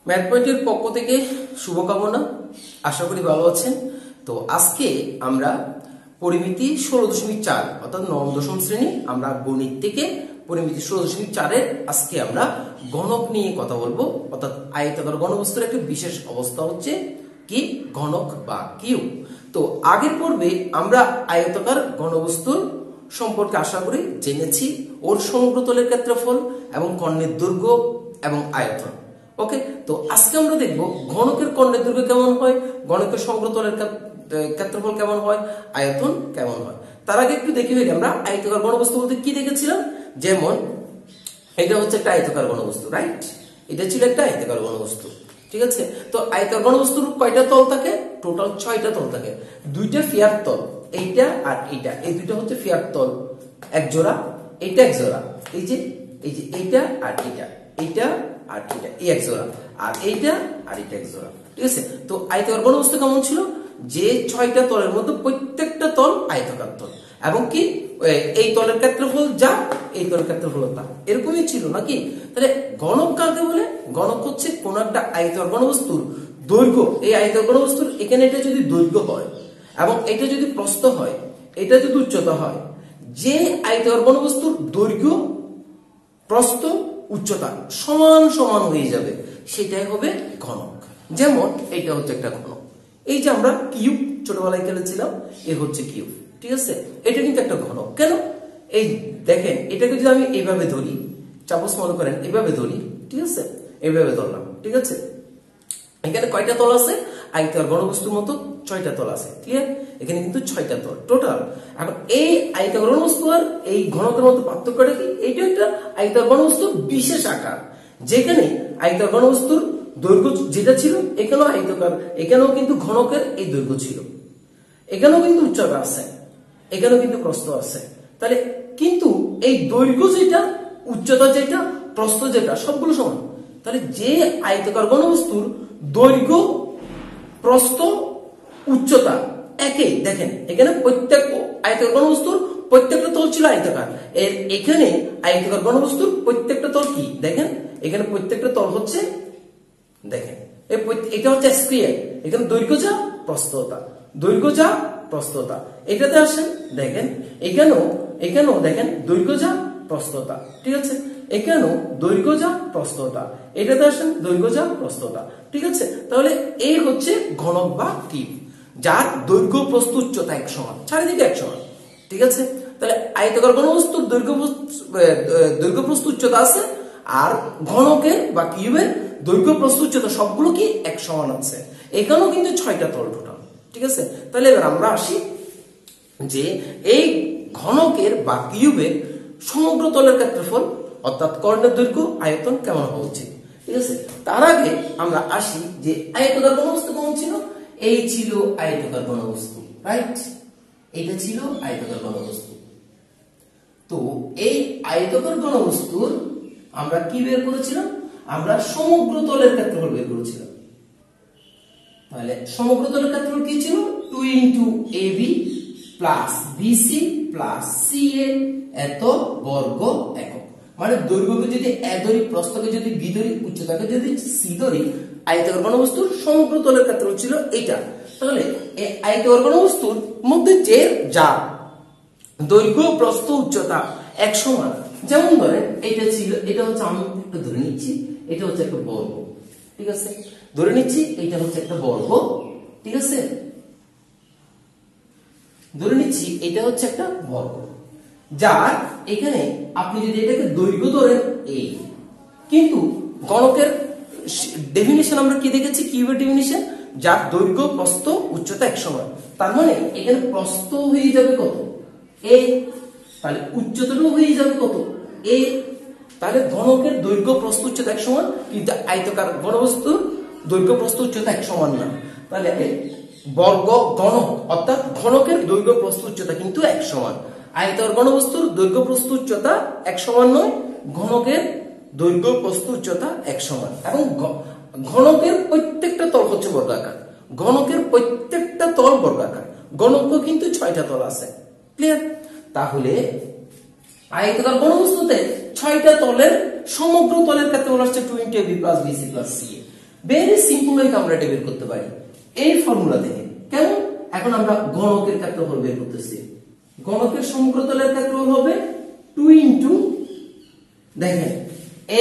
Math পয়েন্টের পক্ষ থেকে শুভকামনা। আশা করি ভালো আছেন। তো আজকে আমরা পরিমিতি 16.4 অর্থাৎ নবম দশম শ্রেণী আমরা গণিত থেকে পরিমিতি 16.4 আজকে আমরা ঘনক নিয়ে কথা বলবো। অর্থাৎ আয়তাকার ঘনবস্তুর একটা বিশেষ অবস্থা হচ্ছে কি ঘনক বা কিউব। তো আগের পর্বে আমরা আয়তাকার ঘনবস্তুর সম্পর্কে আশা করি জেনেছি, ওর সমগ্র তলের ক্ষেত্রফল এবং কর্ণের দৈর্ঘ্য এবং আয়তন। ওকে, তো আজকে আমরা দেখব ঘনকের কর্ণের দৈর্ঘ্য কেমন হয়, ঘনকের সমগ্র তলের ক্ষেত্রফল কেমন হয়, আয়তন কেমন হয়। তার আগে একটু দেখি আমরা আয়তাকার ঘনবস্তু বলতে কি দেখেছিলাম। যেমন এটা হচ্ছে একটা আয়তাকার ঘনবস্তু, রাইট? এটা ছিল একটা আয়তাকার ঘনবস্তু, ঠিক আছে। তো আয়তাকার ঘনবস্তুর কয়টা তল থাকে? টোটাল 6টা তল থাকে। দুইটা ফিয়ার তল, এইটা আর এইটা, এই দুইটা হচ্ছে ফিয়ার তল এক জোড়া, এইটা এক জোড়া, এই যে এইটা আর এইটা, এইটা আর এইটা এই এক জোড়া, আর এইটা আর এইটা এক জোড়া, ঠিক আছে। তো আয়তাকার ঘনবস্তু কেমন ছিল? যে 6টা তলের মধ্যে প্রত্যেকটা তল আয়তাকার তল, এবং কি এই তলের ক্ষেত্রফল যা, এই তলের ক্ষেত্রফল তা, এরকমই ছিল নাকি? তাহলে ঘনক কাকে বলে? ঘনক হচ্ছে কোন একটা আয়তাকার ঘনবস্তুর দৈর্ঘ্য। এই আয়তাকার ঘনবস্তুর এখানে এটা যদি দৈর্ঘ্য হয় এবং এটা যদি প্রস্থ হয়, এটা যদি উচ্চতা হয়, যে আয়তাকার ঘনবস্তুর দৈর্ঘ্য, প্রস্থ, উচ্চতা সমান সমান হয়ে যাবে, সেটাই হবে ঘনক। যেমন এইটা হচ্ছে একটা ঘনক। এই যে আমরা কিউব ছোটবেলায় খেলেছিলাম, এ হচ্ছে কিউব, ঠিক আছে। এটা কিন্তু একটা ঘনক। কেন? এই দেখেন, এটাকে যদি আমি এইভাবে ধরি, চাপোস মনে করেন এইভাবে ধরি, ঠিক আছে, এইভাবে ধরলাম, ঠিক আছে। এখানে কয়টা তল আছে? আয়তাকার ঘনবস্তুর মতো 6টা তল আছে, ক্লিয়ার? এখানে কিন্তু 6টা তল টোটাল। এখন এই আয়তাকার ঘনবস্তু আর এই ঘনকের মধ্যে পার্থক্যটা কি? এইটা একটা আয়তাকার ঘনবস্তুর বিশেষ আকার, যেখানে আয়তাকার ঘনবস্তুর দৈর্ঘ্য যেটা ছিল, এখানেও আয়তাকার, এখানেও কিন্তু ঘনকের এই দৈর্ঘ্য ছিল, এখানেও কিন্তু উচ্চতা আছে, এখানেও কিন্তু প্রস্থ আছে। তাহলে কিন্তু এই দৈর্ঘ্য যেটা, উচ্চতা যেটা, প্রস্থ যেটা, সবগুলো সমান। তাহলে যে আয়তাকার ঘনবস্তুর দৈর্ঘ্য, প্রস্থ, উচ্চতা একই, দেখেন এখানে প্রত্যেক আয়তাকার ঘনবস্তুর প্রত্যেকটা তল ছিল আয়তাকার। এখানে আয়তাকার ঘনবস্তুর প্রত্যেকটা তল কি দেখেন, এখানে প্রত্যেকটা তল হচ্ছে, দেখেন এটা হচ্ছে স্কয়ার। এখানে দৈর্ঘ্য যা, প্রস্থতা, দৈর্ঘ্য যা, প্রস্থতা। এটাতে আসেন, দেখেন এখানেও দেখেন দৈর্ঘ্য যা, প্রস্থতা, ঠিক আছে। এখানেও দৈর্ঘ্য যা, প্রস্থতা। এটাতে আসেন দৈর্ঘ্য যা, প্রস্থতা, ঠিক আছে। তাহলে এই হচ্ছে ঘনক বা কিউব, যার দৈর্ঘ্য, প্রস্থ, উচ্চতা এক সমান, চারিদিকে এক সমান, ঠিক আছে। তাহলে আয়তাকার ঘনবস্তুর দৈর্ঘ্য, প্রস্থ, উচ্চতা আছে, আর ঘনকের বা কিউবের দৈর্ঘ্য, প্রস্থ, উচ্চতা সবগুলো কি এক সমান আছে। এখানেও কিন্তু 6টা তল টোটাল, ঠিক আছে। তাহলে এবার আমরা আসি যে এই ঘনকের বা কিউবের সমগ্র তলের ক্ষেত্রফল অর্থাৎ কর্ণের দৈর্ঘ্য, আয়তন কেমন হওয়া উচিত, ঠিক আছে। তার আগে আমরা আসি যে আয়তাকার ঘনবস্তু কেমন ছিল। এই ছিল আয়তাকার ঘনবস্তু, রাইট? এটা ছিল আয়তাকার ঘনবস্তু। তো এই আয়তাকার ঘনবস্তুর আমরা কি বের করেছিলাম? আমরা সমগ্র তলের ক্ষেত্রফল বের করেছিলাম। তাহলে সমগ্র তলের ক্ষেত্রফল কি ছিল? 2 × AB plus BC plus CA এত বর্গ একক। মানে দৈর্ঘ্যকে যদি A ধরি, প্রস্থকে যদি B ধরি, উচ্চতাকে যদি C ধরি, আয়তাকার ঘনবস্তুর সমগ্র তলের ক্ষেত্রফল ছিল এটা। তাহলে এই আয়তাকার ঘনবস্তুর মধ্যে যে যা দৈর্ঘ্য, প্রস্থ, উচ্চতা এক সমান, যেমন ধরেন এটা ছিল, এটা হচ্ছে, আমি একটু ধরে নিচ্ছি, এটা হচ্ছে একটা বর্গ, ঠিক আছে। ধরে নিচ্ছি এটা হচ্ছে একটা বর্গ, ঠিক আছে। ধরে নিচ্ছি এটা হচ্ছে একটা বর্গ, যার এখানে আপনি যদি এটাকে দৈর্ঘ্য ধরেন এই, কিন্তু ঘনকের ডেফিনিশন আমরা কি দেখেছি? কিউবের ডেফিনিশন, যার দৈর্ঘ্য, প্রস্থ, উচ্চতা এক সমান। তার মানে এখানে প্রস্থ হয়ে যাবে কত? a, তাহলে উচ্চতাটাও হয়ে যাবে কত? a। তাহলে ঘনকের দৈর্ঘ্য, প্রস্থ, উচ্চতা এক সমান, কিন্তু আয়তাকার ঘনবস্তুর দৈর্ঘ্য, প্রস্থ, উচ্চতা এক সমান না। তাহলে বর্গ ঘনক অর্থাৎ ঘনকের দৈর্ঘ্য, প্রস্থ, উচ্চতা কিন্তু এক সমান। আয়তাকার ঘনবস্তুর দৈর্ঘ্য, প্রস্থ, উচ্চতা এক সমান নয়, ঘনকের দৈর্ঘ্য, প্রস্থ, উচ্চতা এক সমান। এবং ঘনকের প্রত্যেকটা তল হচ্ছে বর্গাকার, ঘনকের প্রত্যেকটা তল বর্গাকার। ঘনক কিন্তু 6টা তল আছে, ক্লিয়ার? তাহলে আয়তাকার ঘনবস্তুতে 6টা তলের সমগ্র তলের ক্ষেত্রফল আসছে 2 × AB plus BC plus CA। Very simple way আমরা এটা বের করতে পারি এই ফর্মুলা থেকে। কেন? এখন আমরা ঘনকের ক্ষেত্রফল বের করতেছি। ঘনকের সমগ্র তলের ক্ষেত্রফল হবে 2 ইনটু দেখেন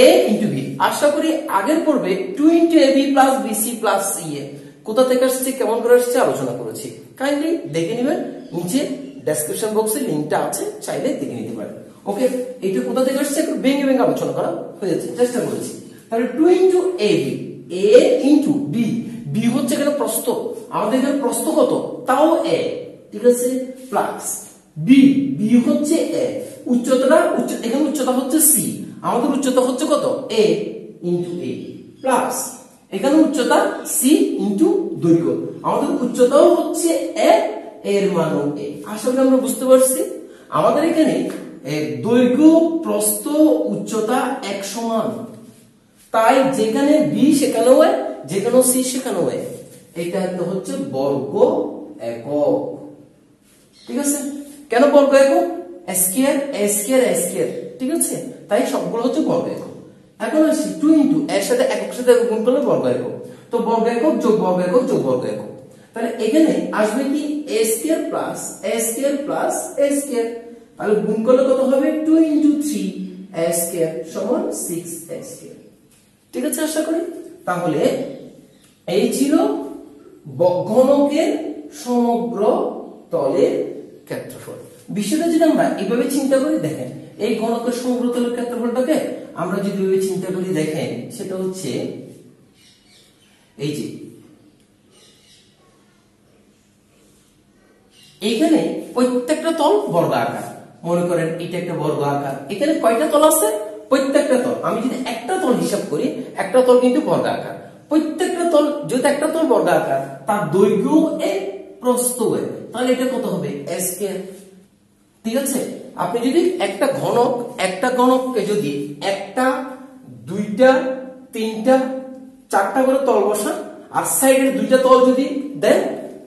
a ইনটু b। আশা করি আগের পর্বে 2 into ab plus bc plus ca কোথা থেকে আসছে কেমন করে আসছে আলোচনা করেছি। কাইন্ডলি দেখে নেবেন, নিচে ডেসক্রিপশন বক্সে লিংকটা আছে, চাইলে দেখে নিতে পারেন। ওকে, এটা কোথা থেকে আসছে একটু ভেঙে ভেঙে আলোচনা করা হয়েছে, চেষ্টা করেছি। তাহলে 2 into ab, a into b, b হচ্ছে এখানে প্রস্থ, আমাদের এখানে প্রস্থ কত তাও a, ঠিক আছে, প্লাস b, b হচ্ছে a, উচ্চতাটা এখানে উচ্চতা হচ্ছে c, আমাদের উচ্চতা হচ্ছে কত a ইনটু a, প্লাস এখানে উচ্চতা c ইনটু দৈর্ঘ্য, আমাদের উচ্চতাও হচ্ছে a, এর মানও a। আশা করি আমরা বুঝতে পারছি। আমাদের এখানে দৈর্ঘ্য প্রস্থ উচ্চতা এক সমান, তাই যেখানে b সেখানেও a, যেখানে c সেখানেও a, এটা একটা হচ্ছে বর্গ একক, ঠিক আছে। কেন বর্গ একক? Square a square a square, ঠিক আছে, তাই সবগুলো হচ্ছে বর্গ একক। এখন আসি 2 ইনটু এর সাথে একক সাথে গুণ করলে বর্গ একক, তো বর্গ একক যোগ বর্গ একক যোগ বর্গ একক, তাহলে এখানে আসবে কি a square plus a square plus a square, তাহলে গুণ করলে কত হবে 2 ইনটু 3 a স্কয়ার সমান 6 a স্কয়ার, ঠিক আছে আশা করি। তাহলে এই ছিল ঘনকের সমগ্র তলের ক্ষেত্রফল। বিষয়টা যদি আমরা এইভাবে চিন্তা করি, দেখেন এই ঘনকের সমগ্র তলের ক্ষেত্রফলটাকে আমরা যদি এইভাবে চিন্তা করি, দেখেন সেটা হচ্ছে এই যে এইখানে প্রত্যেকটা তল বর্গাকার, মনে করেন এটা একটা বর্গাকার, এখানে কয়টা তল আছে? প্রত্যেকটা তল, আমি যদি একটা তল হিসাব করি, একটা তল কিন্তু বর্গাকার, প্রত্যেকটা তল যদি একটা তল বর্গাকার, তার দৈর্ঘ্য এ প্রস্থ এ, তাহলে এটা কত হবে a স্কয়ার, ঠিক আছে। আপনি যদি একটা ঘনককে যদি একটা দুইটা তিনটা চারটা করে তল বসান, আর সাইডের দুইটা তল যদি দেন,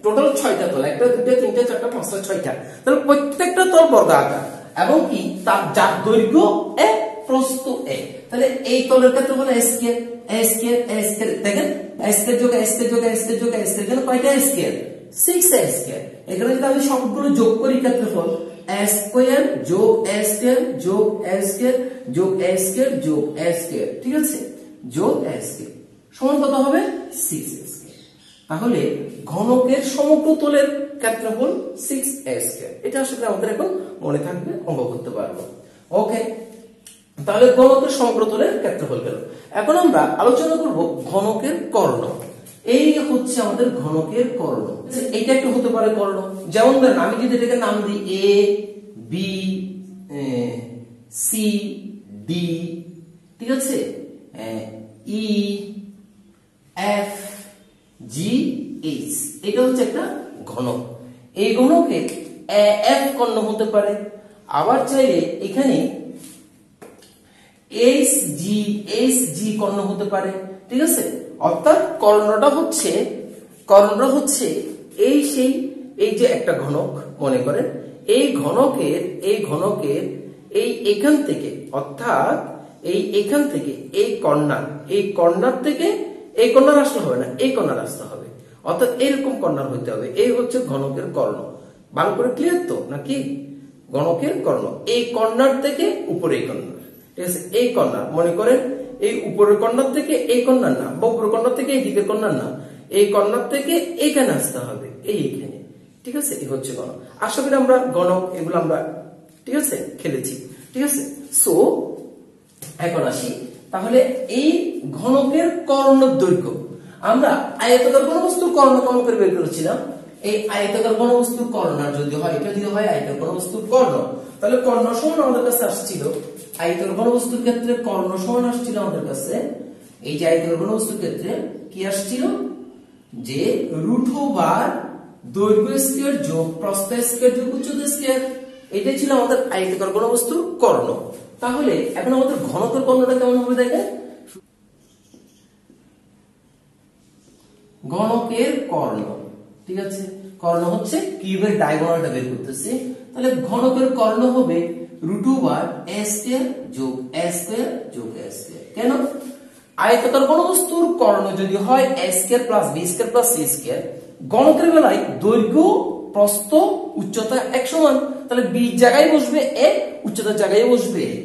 টোটাল 6টা তল, একটা দুইটা তিনটা চারটা পাঁচটা 6টা, তাহলে প্রত্যেকটা তল বর্গাকার এবং কি তার যার দৈর্ঘ্য a প্রস্থ a, তাহলে এই তলের ক্ষেত্রফল a square a square a square, দেখেন a স্কয়ার যোগ a স্কয়ার যোগ a স্কয়ার যোগ a স্কয়ার, এখানে কয়টা a স্কয়ার? 6 a square. এখানে যদি আমি সবগুলো যোগ করি ক্ষেত্রফল a স্কয়ার যোগ a স্কয়ার যোগ a স্কয়ার যোগ a স্কয়ার যোগ a স্কয়ার, ঠিক আছে, যোগ a স্কয়ার সমান কত হবে 6 a স্কয়ার। তাহলে ঘনকের সমগ্র তলের ক্ষেত্রফল 6 a স্কয়ার, এটা আসলে আমাদের এখন মনে থাকবে, অঙ্ক করতে পারবো। ওকে, তাহলে ঘনকের সমগ্র তলের ক্ষেত্রফল গেল। এখন আমরা আলোচনা করব ঘনকের কর্ণ। এই হচ্ছে আমাদের ঘনকের কর্ণ, এইটা একটু হতে পারে কর্ণ, যেমন ধরেন আমি যদি এটাকে নাম দিই a b c d, ঠিক আছে, e f g h, এটা হচ্ছে একটা ঘনক। এই ঘনকে f কর্ণ হতে পারে, আবার চাইলে এখানে h g কর্ণ হতে পারে, ঠিক আছে। অর্থাৎ কর্ণটা হচ্ছে এই যে একটা ঘনক, মনে করেন এই ঘনকের এই এখান থেকে, অর্থাৎ এখান থেকে এই কর্নার থেকে এই কর্নার আসলে হবে না, এই কর্নার আসতে হবে, অর্থাৎ এরকম কর্নার হইতে হবে। এই হচ্ছে ঘনকের কর্ণ। ভালো করে ক্লিয়ার তো নাকি? ঘনকের কর্ণ এই কর্নার থেকে উপরে এই কর্নার, ঠিক আছে, এই কর্নার, মনে করেন এই উপরের কর্নার থেকে এই কর্নার না, বা উপরের কর্নার থেকে এই দিকের কর্নার না, এই কর্নার থেকে এইখানে আসতে হবে, এইখানে, ঠিক আছে, এই হচ্ছে ঘনক। আশা করি আমরা ঘনক এগুলো আমরা, ঠিক আছে, খেলেছি, ঠিক আছে। সো এখন আসি, তাহলে এই ঘনকের কর্ণ দৈর্ঘ্য আমরা আয়তাকার ঘনবস্তুর কর্ণ কেমন করে বের করেছিলাম, এই আয়তাকার ঘনবস্তুর কর্ণ যদি হয়, এটা যদি হয় আয়তাকার ঘনবস্তুর কর্ণ, তাহলে কর্ণ সমান আমাদের কাছে আসছিল, আয়তাকার ঘনবস্তুর ক্ষেত্রে কর্ণ সমান আসছিল আমাদের কাছে, এই যে আয়তাকার ঘনবস্তুর ক্ষেত্রে কি আসছিল, যে √/, দৈর্ঘ্য স্কয়ার যোগ প্রস্থ স্কয়ার যোগ উচ্চতা স্কয়ার, এটাই ছিল আমাদের আয়তাকার ঘনবস্তুর কর্ণ। তাহলে এখন আমাদের ঘনকের কর্ণটা কেমন হবে দেখেন, ঘনকের কর্ণ, ঠিক আছে, কর্ণ হচ্ছে কিউবের ডায়াগোনালটা বের করতেছি, তাহলে ঘনকের কর্ণ হবে √/a² যোগ a² যোগ a²। কেন? আয়তাকার ঘনবস্তুর কর্ণ যদি হয় a square plus b square plus c square, ঘনকের বেলায় দৈর্ঘ্য প্রস্থ উচ্চতা এক সমান, তাহলে b জায়গায় বসবে a, উচ্চতার জায়গায় বসবে a,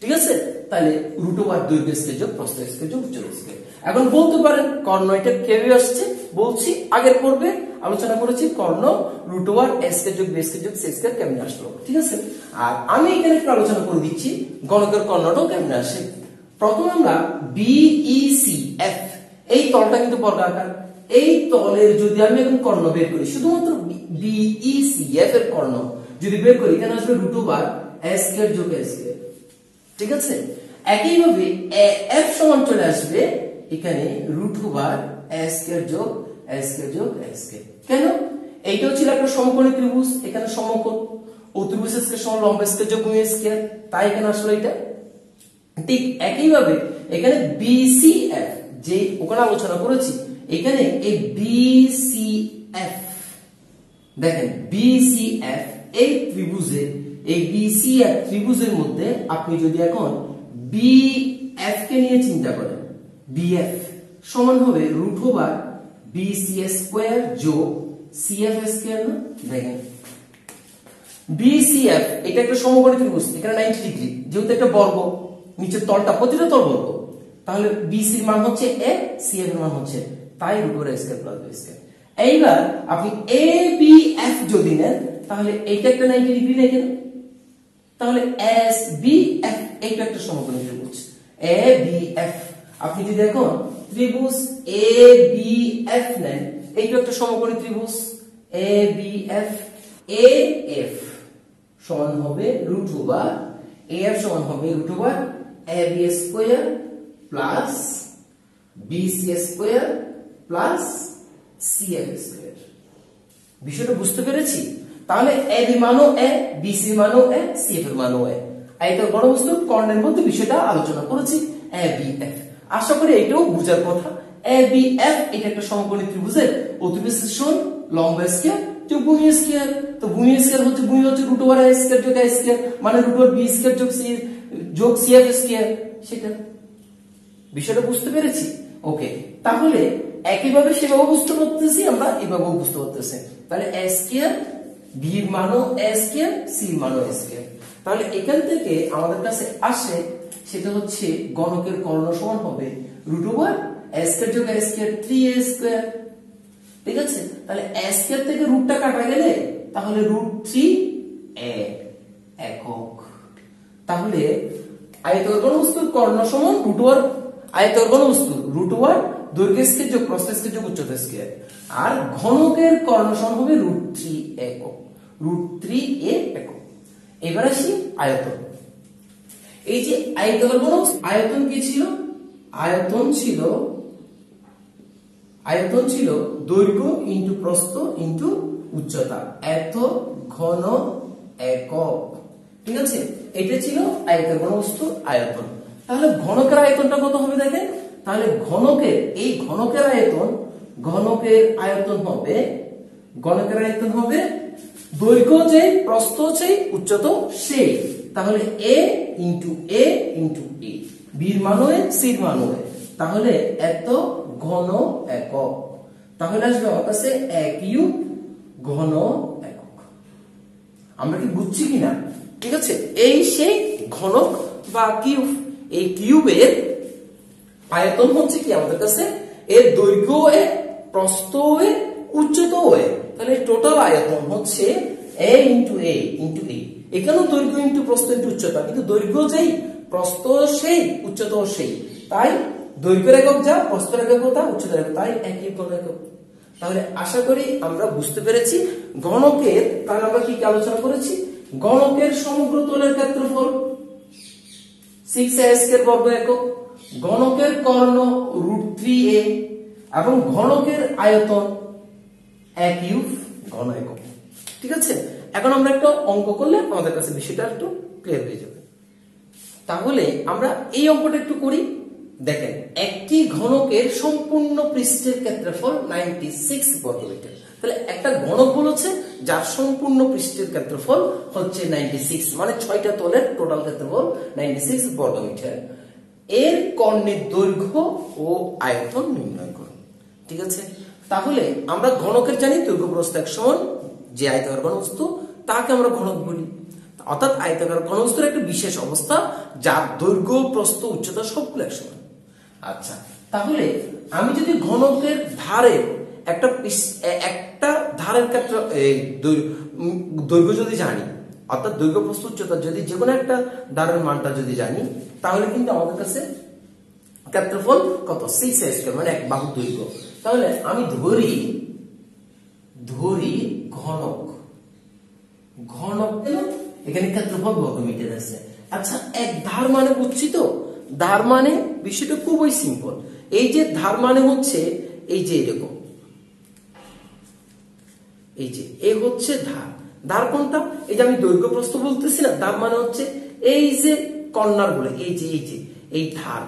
ঠিক আছে? তাহলে রুট ওভার দৈর্ঘ্য স্কয়ার যোগ প্রস্থ স্কয়ার যোগ উচ্চতা স্কয়ার। এখন বলতে পারেন কর্ণ এটা কিভাবে আসছে, বলছি আগের পর্বে আলোচনা করেছি কর্ণ রুট ওভার a স্কয়ার যোগ b স্কয়ার যোগ c স্কয়ার কেমনে আসলো, ঠিক আছে? আর আমি এখানে একটু আলোচনা করে দিচ্ছি ঘনকের কর্ণটাও কেমনে আসে। প্রথম আমরা BECF, এই তলটা কিন্তু বর্গাকার, এই তলের যদি আমি এখন কর্ণ বের করি, শুধুমাত্র BECF এর কর্ণ যদি বের করি, এখানে আসবে রুট ওভার a স্কয়ার যোগ a স্কয়ার, ঠিক আছে? একইভাবে AF সমান চলে আসবে এখানে রুট ওভার a স্কয়ার যোগ a স্কয়ার যোগ a স্কয়ার। কেন? এইটাও ছিল একটা সমকোণী ত্রিভুজ, এখানে সমকোণ, ও ত্রিভুজ স্কয়ার সমান লম্ব স্কয়ার যোগ ভূমি স্কয়ার, তাই এখানে আসলে এটা। ঠিক একইভাবে এখানে BCF যে ওখানে আলোচনা করেছি, এখানে এই BCF দেখেন, BCF এই ত্রিভুজে, এই BCF ত্রিভুজের মধ্যে আপনি যদি এখন BF কে নিয়ে চিন্তা করেন, BF সমান হবে রুট ওভার BC স্কয়ার যোগ CF স্কয়ার না? দেখেন BCF এটা একটা সমকোণী ত্রিভুজ, এখানে 90 ডিগ্রি, যেহেতু একটা বর্গ, নিচের তলটা প্রতিটা তল বর্গ, তাহলে BC এর মান হচ্ছে a, CF এর মান হচ্ছে, তাই root over a square plus b square. এইবার আপনি ABF যদি নেন, তাহলে এইটা একটা 90 ডিগ্রি নেই, তাহলে SBF এইটা একটা সমকোণী ত্রিভুজ ABF। আপনি যদি এখন ত্রিভুজ ABF নেন, এইটা একটা সমকোণী ত্রিভুজ ABF, AF সমান হবে রুট ওভার, AF সমান হবে root over AB square plus BC square plus CF square. বিষয়টা বুঝতে পেরেছি? তাহলে AB মানও a, BC মানও a, CF এর মানও a। আয়তাকার ঘনবস্তুর কর্ণের মধ্যে বিষয়টা আলোচনা করেছি ABF। আশা করি এটাও বুঝার কথা। ABF এটা একটা সমকোণী ত্রিভুজের অতিবিশিষ্ট লম্ব স্কয়ার যোগ ভূমি স্কয়ার, তো ভূমি স্কয়ার হচ্ছে, ভূমি হচ্ছে রুট ওভার a স্কয়ার যোগ a স্কয়ার, মানে রুট ওভার b স্কয়ার যোগ CF স্কয়ার, সেটা। বিষয়টা বুঝতে পেরেছি? ওকে, তাহলে একইভাবে সেভাবে বুঝতে পারতেছি, আমরা এভাবেও বুঝতে পারতেছি। তাহলে a স্কয়ার, b এর মানও a স্কয়ার, c এর মানও a স্কয়ার। তাহলে এখান থেকে আমাদের কাছে আসে সেটা হচ্ছে ঘনকের কর্ণ সমান হবে রুট ওভার a স্কয়ার যোগ a স্কয়ার 3a স্কয়ার, ঠিক আছে? তাহলে a স্কয়ার থেকে রুটটা কাটা গেলে তাহলে রুট 3a একক। তাহলে আয়তাকার ঘনবস্তুর কর্ণ সমান রুট ওভার, আয়তাকার ঘনবস্তুর রুট ওভার দৈর্ঘ্য স্কয়ার যোগ প্রস্থ স্কয়ার যোগ উচ্চতা স্কয়ার, আর ঘনকের কর্ণ সমান হবে রুট 3 একক, রুট 3a একক। এবার আসি আয়তন। এই যে আয়তাকার ঘনবস্তু, আয়তন কি ছিল? আয়তন ছিল দৈর্ঘ্য ইনটু প্রস্থ ইনটু উচ্চতা, এত ঘন একক, ঠিক আছে? এটা ছিল আয়তাকার ঘনবস্তুর আয়তন। তাহলে ঘনকের আয়তনটা কত হবে দেখেন? তাহলে ঘনকের আয়তন হবে দৈর্ঘ্য যে, প্রস্থ যে, উচ্চতা সেই, তাহলে a into a into a, b এর মানও a, c এর মানও a, তাহলে এত ঘন একক। তাহলে আসবে আমার কাছে 1 কিউব ঘন একক। আমরা কি বুঝছি কিনা? ঠিক আছে, এই সেই ঘনক বা কিউব। এই কিউবের আয়তন হচ্ছে কি আমাদের কাছে, এর দৈর্ঘ্য এ, প্রস্থ এ, উচ্চতা এ, তাহলে টোটাল আয়তন হচ্ছে a into a into a। এখানেও দৈর্ঘ্য ইনটু প্রস্থ ইনটু উচ্চতা, কিন্তু দৈর্ঘ্য যেই, প্রস্থ সেই, উচ্চতা সেই, তাই দৈর্ঘ্যের একক যা, প্রস্থের একক তা, উচ্চতার একক তাই, একই ঘন একক। তাহলে আশা করি আমরা বুঝতে পেরেছি ঘনকের। তাহলে আমরা কি আলোচনা করেছি? ঘনকের সমগ্র তলের ক্ষেত্রফল 6a স্কয়ার বর্গ একক, ঘনকের কর্ণ রুট 3a, এবং ঘনকের আয়তন 1 কিউব ঘন একক। ঠিক আছে, এখন আমরা একটা অঙ্ক করলে আমাদের কাছে বিষয়টা একটু ক্লিয়ার হয়ে যাবে। তাহলে আমরা এই অঙ্কটা একটু করি। দেখেন, একটি ঘনকের সম্পূর্ণ পৃষ্ঠের ক্ষেত্রফল 96 বর্গমিটার। তাহলে একটা ঘনক বলেছে যার সম্পূর্ণ পৃষ্ঠের ক্ষেত্রফল হচ্ছে 96, মানে 6টা তলের টোটাল ক্ষেত্রফল 96 বর্গমিটার। এর কর্ণের দৈর্ঘ্য ও আয়তন নির্ণয় করো। ঠিক আছে, তাহলে আমরা ঘনকের জানি দৈর্ঘ্য প্রস্থ এক সমান, যে আয়তাকার ঘনবস্তু তাকে আমরা ঘনক বলি, অর্থাৎ আয়তাকার ঘনবস্তুর একটা বিশেষ অবস্থা যার দৈর্ঘ্য প্রস্থ উচ্চতা সবগুলো এক সমান। আচ্ছা, তাহলে আমি যদি ঘনকের ধারের একটা ধারের ক্ষেত্রে দৈর্ঘ্য যদি জানি, অর্থাৎ দৈর্ঘ্য প্রস্থ উচ্চতা যদি যে কোনো একটা ধারের মানটা যদি জানি, তাহলে কিন্তু আমাদের কাছে ক্ষেত্রফল কত 6a² মানে এক বাহুর দৈর্ঘ্য। তাহলে আমি ধরি ঘনক এখানে ক্ষেত্রফল বর্গমিটার আছে। আচ্ছা, এক ধার মানে বুঝছি তো, ধার মানে বিষয়টা খুবই সিম্পল। এই যে ধার মানে হচ্ছে এই যে এরকম, এই যে এ হচ্ছে ধার। ধার কোনটা? এই যে আমি দৈর্ঘ্য প্রস্থ বলতেছি না, ধার মানে হচ্ছে এই যে কর্নার বলে, এই যে এই ধার,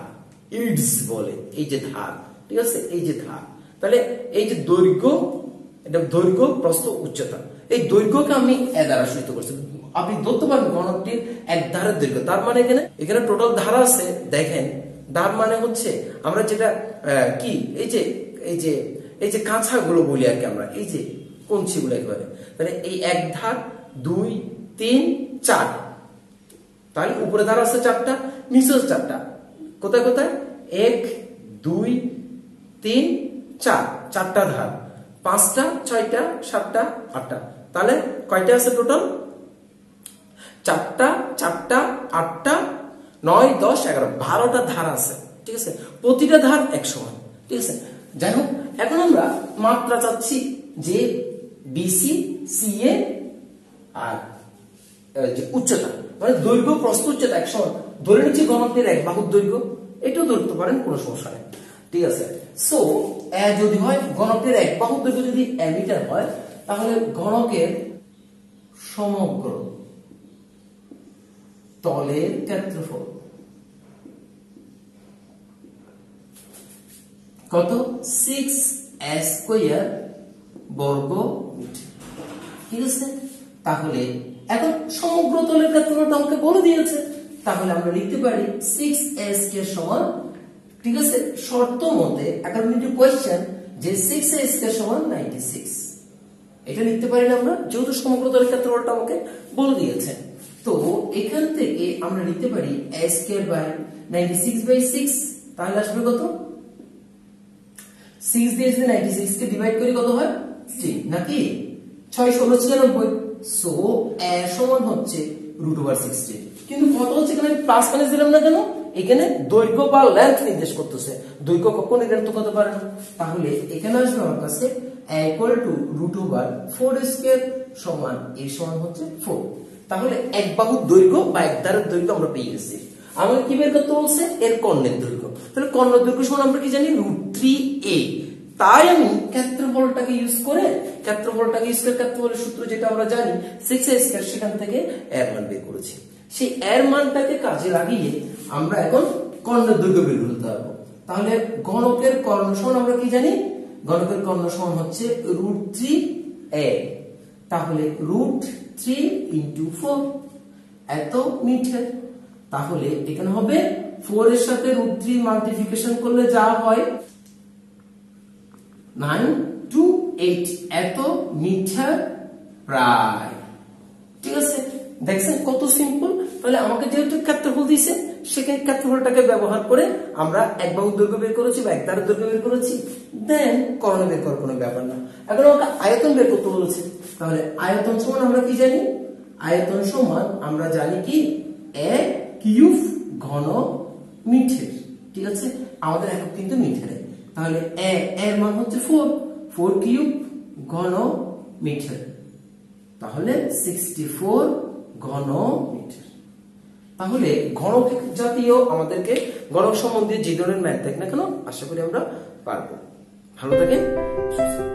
ইল্ডস বলে, এই যে ধার। ঠিক আছে, এই যে ধার। তাহলে এই যে দৈর্ঘ্য, এটা দৈর্ঘ্য প্রস্থ উচ্চতা, এই দৈর্ঘ্যকে আমি এ দ্বারা সূচিত করছি। আপনি ধরতে পারবেন ঘনকটির এক ধারের দৈর্ঘ্য। তার মানে এখানে টোটাল ধার আছে, দেখেন ধার মানে হচ্ছে আমরা যেটা কি এই যে কাঁচাগুলো বলি আর কি, আমরা এই যে কঞ্চিগুলো একবারে, তাহলে এই এক ধার 2 3 4, তাহলে উপরে ধার আছে 4টা, নিচে 4টা, কোথায় 1 2 3 4, 4টা ধার, 5টা 6টা 7টা 8টা, তাহলে কয়টা আছে টোটাল? 4টা 8টা 9 10 11 12টা ধার আছে। ঠিক আছে, প্রতিটা ধার এক সমান। ঠিক আছে, যাই হোক, এখন আমরা মাত্রা চাচ্ছি যে বিসি সিএ আর যে উচ্চতা, মানে দৈর্ঘ্য প্রস্থ উচ্চতা এক সমান। ধরে নিচ্ছি ঘনকের এক বাহুর দৈর্ঘ্য, এটাও ধরতে পারেন, কোনো সমস্যা নেই। ঠিক আছে, সো যদি হয় ঘনকের এক বাহুর দৈর্ঘ্য যদি মিটার হয়, তাহলে ঘনকের সমগ্র তলের ক্ষেত্রফল কত? 6a² বর্গ মিটার। ঠিক আছে, তাহলে এখন সমগ্র তলের ক্ষেত্রফলটা আমাকে বলে দিয়েছে, তাহলে আমরা লিখতে পারি 6a² সমান, ঠিক আছে, শর্ত মতে অ্যাকর্ডিং টু কোয়েশ্চেন, যে 6a² সমান 96। এটা লিখতে পারি না আমরা, যেহেতু সমগ্র তলের ক্ষেত্রফলটা আমাকে বলে দিয়েছে। তো এখান থেকে আমরা লিখতে পারি a²/96/6, তাহলে আসবে কত? 6 দিয়ে যদি 96 কে ডিভাইড করি কত হয়? 3 নাকি 6 16 96। সো a সমান হচ্ছে √16। কিন্তু কত হচ্ছে, এখানে প্লাস মাইনাস দিলাম না কেন? এখানে দৈর্ঘ্য বা লেন্থ নির্দেশ করতেছে, দৈর্ঘ্য কখনো ঋণাত্মক হতে পারে না। তাহলে এখানে আসবে আমার কাছে a √4² সমান a সমান হচ্ছে 4। তাহলে এক বাহুর দৈর্ঘ্য বা এক ধারের দৈর্ঘ্য আমরা পেয়ে গেছি। আমাকে কি বের করতে বলছে? এর কর্ণের দৈর্ঘ্য। তাহলে কর্ণের দৈর্ঘ্য সমান আমরা কি জানি? √3a। তাই আমি ক্ষেত্রফলটাকে ইউজ করে ক্ষেত্রফলের সূত্র যেটা আমরা জানি 6a², সেখান থেকে এর মান বের করেছি। সেই এর মানটাকে কাজে লাগিয়ে আমরা এখন কর্ণের দৈর্ঘ্য বের করতে পারবো। তাহলে ঘনকের কর্ণ সমান আমরা কি জানি? ঘনকের কর্ণ সমান হচ্ছে √3a। তাহলে √3 × 4 এত মিটার। তাহলে এখানে হবে 4 এর সাথে √3 মাল্টিপ্লিকেশন করলে যা হয় 928 এত মিটার প্রায়। ঠিক আছে, দেখছেন কত সিম্পল। তাহলে আমাকে যেহেতু ক্ষেত্রফল দিয়েছে, সেখানে ক্ষেত্রফলটাকে ব্যবহার করে আমরা এক বাহুর দৈর্ঘ্য বের করেছি বা এক ধারের দৈর্ঘ্য বের করেছি, দেন কর্ণ বের করার কোনো ব্যাপার না। এখন আমাকে আয়তন বের করতে বলেছে, তাহলে আয়তন সমান আমরা কি জানি? আয়তন সমান আমরা জানি কি? a³ ঘন মিটার। ঠিক আছে, আমাদের একক কিন্তু মিটারে। তাহলে এর মান হচ্ছে 4³ ঘন মিটার, তাহলে 64 ঘন মিটার। তাহলে ঘনক জাতীয় আমাদেরকে ঘনক সম্বন্ধে যে ধরনের ম্যাথ দেখ না কেন, আশা করি আমরা পারবো। ভালো থাকেন, সুস্থ থাকেন।